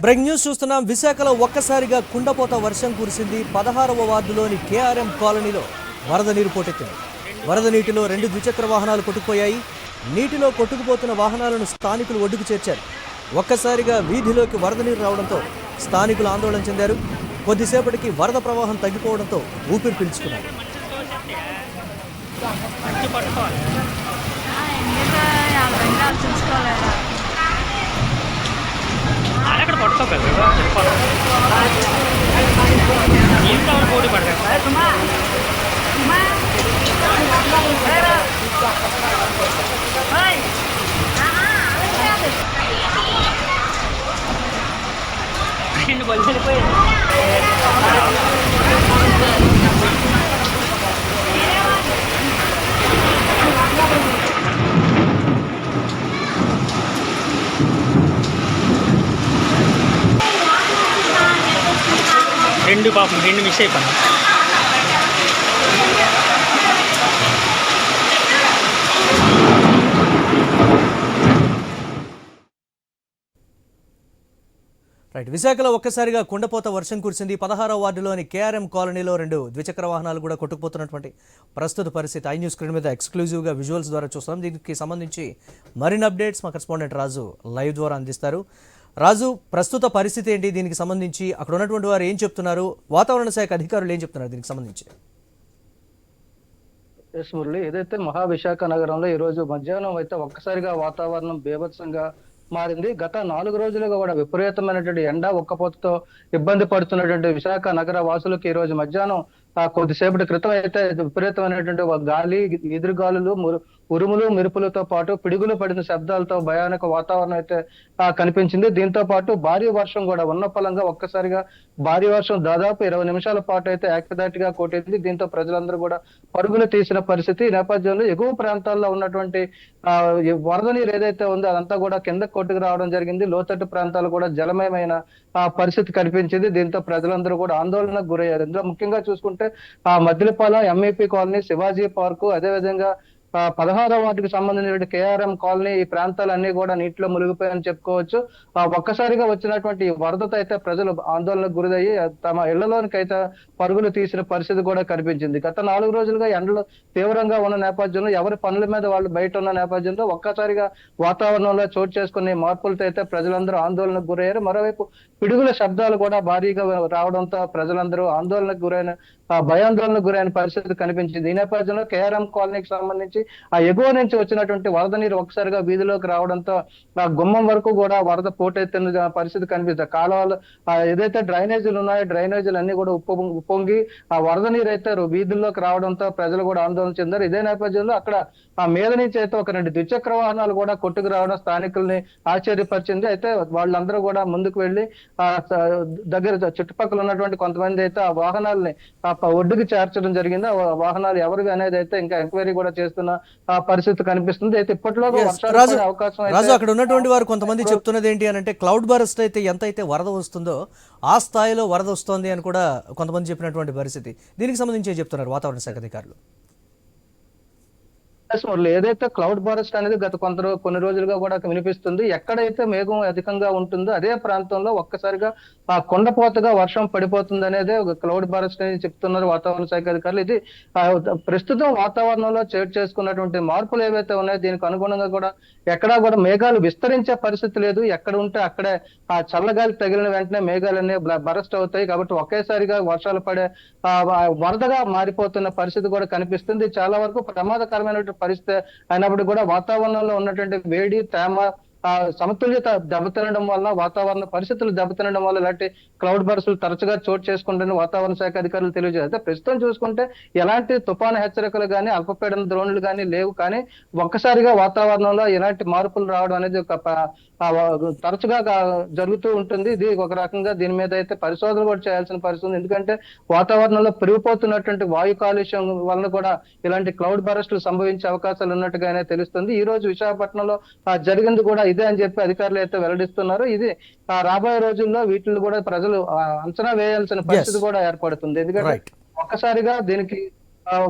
Break news చూస్తున్నాం. విశాఖలో ఒక్కసారిగా కుండపోత వర్షం కురిసింది. 16వ వార్డులోని కేఆర్ఎం కాలనీలో వరద నీరు పోటెత్తింది. వరద నీటిలో 2 ద్విచక్ర వాహనాలు కొట్టుకుపోయాయి. నీటిలో కొట్టుకుపోతున్న వాహనాలను స్థానికులు ఒడ్డుకు చేర్చారు. ఒక్కసారిగా వీధిలోకి వరద నీరు రావడంతో స్థానికులు ఆందోళన చెందారు. కొద్దిసేపటికి వరద ప్రవాహం తగ్గిపోవడంతో ఊపిరి పీల్చుకున్నారు. రెండు మిస్ అయిపోయింది. రైట్. విశాఖలో ఒక్కసారిగా కుండపోత వర్షం కురిసింది. 16వ వార్డులోని కేఆర్ఎం కాలనీలో 2 ద్విచక్ర వాహనాలు కూడా కొట్టుకుపోతున్నటువంటి ప్రస్తుత పరిస్థితి ఐ న్యూస్ స్క్రీన్ మీద ఎక్స్క్లూజివ్గా విజువల్స్ ద్వారా చూస్తాం. దీనికి సంబంధించి మరిన్ని అప్డేట్స్ మా కరెస్పాండెంట్ రాజు లైవ్ ద్వారా అందిస్తారు. రాజు, ప్రస్తుత పరిస్థితి ఏంటి? దీనికి సంబంధించి అక్కడ ఉన్నటువంటి వారు ఏం చెప్తున్నారు? వాతావరణ శాఖ అధికారులు ఏం చెప్తున్నారు దీనికి సంబంధించి? ఎస్ మురళి, ఏదైతే మహావిశాఖ నగరంలో ఈ రోజు మధ్యాహ్నం అయితే ఒక్కసారిగా వాతావరణం బీభత్సంగా మారింది. గత 4 రోజులుగా కూడా విపరీతమైనటువంటి ఎండ ఉక్కపోతతో ఇబ్బంది పడుతున్నటువంటి విశాఖ నగర వాసులకు ఈ రోజు మధ్యాహ్నం కొద్దిసేపటి క్రితం అయితే విపరీతమైనటువంటి గాలి, ఎదురుగాలులు, ఉరుములు, మెరుపులతో పాటు పిడుగులు పడిన శబ్దాలతో భయానక వాతావరణం అయితే కనిపించింది. దీంతో పాటు భారీ వర్షం కూడా ఉన్న ఫలంగా ఒక్కసారిగా భారీ వర్షం దాదాపు 20 నిమిషాల పాటు అయితే ఏకదాటిగా కొట్టింది. దీంతో ప్రజలందరూ కూడా పరుగులు తీసిన పరిస్థితి. ఈ నేపథ్యంలో ఎగువ ప్రాంతాల్లో ఉన్నటువంటి వరద నీరు ఏదైతే ఉందో అదంతా కూడా కింద కొట్టుకు రావడం జరిగింది. లోతట్టు ప్రాంతాలు కూడా జలమయమైన పరిస్థితి కనిపించింది. దీంతో ప్రజలందరూ కూడా ఆందోళనకు గురయ్యారు. ఇందులో ముఖ్యంగా చూసుకుంటే Maddilapalem, MEP colony, Shivaji park, అదేవిధంగా 16వ వార్డుకి సంబంధించిన కేఆర్ఎం కాలనీ, ఈ ప్రాంతాలన్నీ కూడా నీటిలో మునిగిపోయాయని చెప్పుకోవచ్చు. ఒక్కసారిగా వచ్చినటువంటి వరదతో అయితే ప్రజలు ఆందోళనకు గురయ్యి తమ ఇళ్లలోనికి అయితే పరుగులు తీసిన పరిస్థితి కూడా కనిపించింది. గత 4 రోజులుగా ఎండలు తీవ్రంగా ఉన్న నేపథ్యంలో ఎవరి పనుల మీద వాళ్ళు బయట ఉన్న నేపథ్యంలో ఒక్కసారిగా వాతావరణంలో చోటు చేసుకునే మార్పులతో అయితే ప్రజలందరూ ఆందోళనకు గురయ్యారు. మరోవైపు పిడుగుల శబ్దాలు కూడా భారీగా రావడంతో ప్రజలందరూ ఆందోళనకు గురైన భయాందోళనకు గురైన పరిస్థితి కనిపించింది. ఈ నేపథ్యంలో కేఆర్ఎం కాలనీకి సంబంధించి ఆ ఎగువ నుంచి వచ్చినటువంటి వరద నీరు ఒకసారిగా వీధిలోకి రావడంతో ఆ గుమ్మం వరకు కూడా వరద పోటెత్తిన పరిస్థితి కనిపిస్తుంది. కాలువలు ఏదైతే డ్రైనేజీలు ఉన్నాయో డ్రైనేజీలు అన్ని కూడా ఉప్పొంగి ఆ వరద నీరు అయితే వీధుల్లోకి రావడంతో ప్రజలు కూడా ఆందోళన చెందారు. ఇదే నేపథ్యంలో అక్కడ ఆ మీద నుంచి అయితే ఒక 2 ద్విచక్ర వాహనాలు కూడా కొట్టుకు రావడం స్థానికుల్ని ఆశ్చర్యపరిచింది. అయితే వాళ్ళందరూ కూడా ముందుకు వెళ్లి ఆ దగ్గర చుట్టుపక్కల ఉన్నటువంటి కొంతమంది అయితే ఆ వాహనాలని ఒడ్డుకు చేర్చడం జరిగింది. ఆ వాహనాలు ఎవరివి అనేది అయితే ఇంకా ఎంక్వైరీ కూడా చేస్తున్న పరిస్థితి కనిపిస్తుంది. అయితే ఇప్పట్లో అవకాశం రాజు, అక్కడ ఉన్నటువంటి వారు కొంతమంది చెప్తున్నది ఏంటి అని అంటే క్లౌడ్ బరస్ట్ అయితే ఎంత అయితే వరద వస్తుందో ఆ స్థాయిలో వరద వస్తోంది అని కూడా కొంతమంది చెప్పినటువంటి పరిస్థితి. దీనికి సంబంధించి చెప్తున్నారు వాతావరణ శాఖ అధికారులు. ఏదైతే క్లౌడ్ బరస్ట్ అనేది గత కొన్ని రోజులుగా కూడా వినిపిస్తుంది. ఎక్కడైతే మేఘం అధికంగా ఉంటుందో అదే ప్రాంతంలో ఒక్కసారిగా ఆ కొండపోతగా వర్షం పడిపోతుంది అనేది ఒక క్లౌడ్ బరస్ట్ అని చెప్తున్నారు వాతావరణ శాఖ అధికారులు. ఇది ప్రస్తుతం వాతావరణంలో చోటు చేసుకున్నటువంటి మార్పులు ఏవైతే ఉన్నాయో దీనికి అనుగుణంగా కూడా ఎక్కడా కూడా మేఘాలు విస్తరించే పరిస్థితి లేదు. ఎక్కడ ఉంటే అక్కడే ఆ చల్లగాలి తగిలిన వెంటనే మేఘాలన్నీ బరస్ట్ అవుతాయి. కాబట్టి ఒకేసారిగా వర్షాలు పడే వరదగా మారిపోతున్న పరిస్థితి కూడా కనిపిస్తుంది. చాలా వరకు ప్రమాదకరమైనటువంటి పరిస్థితి అయినప్పుడు కూడా వాతావరణంలో ఉన్నటువంటి వేడి, తేమ సమతుల్యత దెబ్బతినడం వల్ల, వాతావరణ పరిస్థితులు దెబ్బతినడం వల్ల ఇలాంటి క్లౌడ్ బర్స్టులు తరచుగా చోటు చేసుకుంటారని వాతావరణ శాఖ అధికారులు తెలియజేస్తారు. ప్రస్తుతం చూసుకుంటే ఎలాంటి తుఫాను హెచ్చరికలు కానీ అల్పపీడన ద్రోణులు కానీ లేవు. కానీ ఒక్కసారిగా వాతావరణంలో ఎలాంటి మార్పులు రావడం అనేది తరచుగా జరుగుతూ ఉంటుంది. ఇది ఒక రకంగా దీని మీద అయితే పరిశోధన కూడా చేయాల్సిన పరిస్థితి. ఎందుకంటే వాతావరణంలో పెరిగిపోతున్నటువంటి వాయు కాలుష్యం వలన కూడా ఇలాంటి క్లౌడ్ బరస్టులు సంభవించే అవకాశాలు ఉన్నట్టుగానే తెలుస్తుంది. ఈ రోజు విశాఖపట్నంలో జరిగింది కూడా ఇదే అని చెప్పి అధికారులు అయితే వెల్లడిస్తున్నారు. ఇది రాబోయే రోజుల్లో వీటిని కూడా ప్రజలు అంచనా వేయాల్సిన పరిస్థితి కూడా ఏర్పడుతుంది. ఎందుకంటే ఒక్కసారిగా దీనికి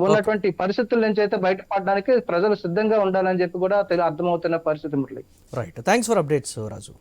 ఉన్నటువంటి పరిస్థితుల నుంచి అయితే బయటపడడానికి ప్రజలు సిద్ధంగా ఉండాలని చెప్పి కూడా అర్థమవుతున్న పరిస్థితి. Right, thanks for updates Raju.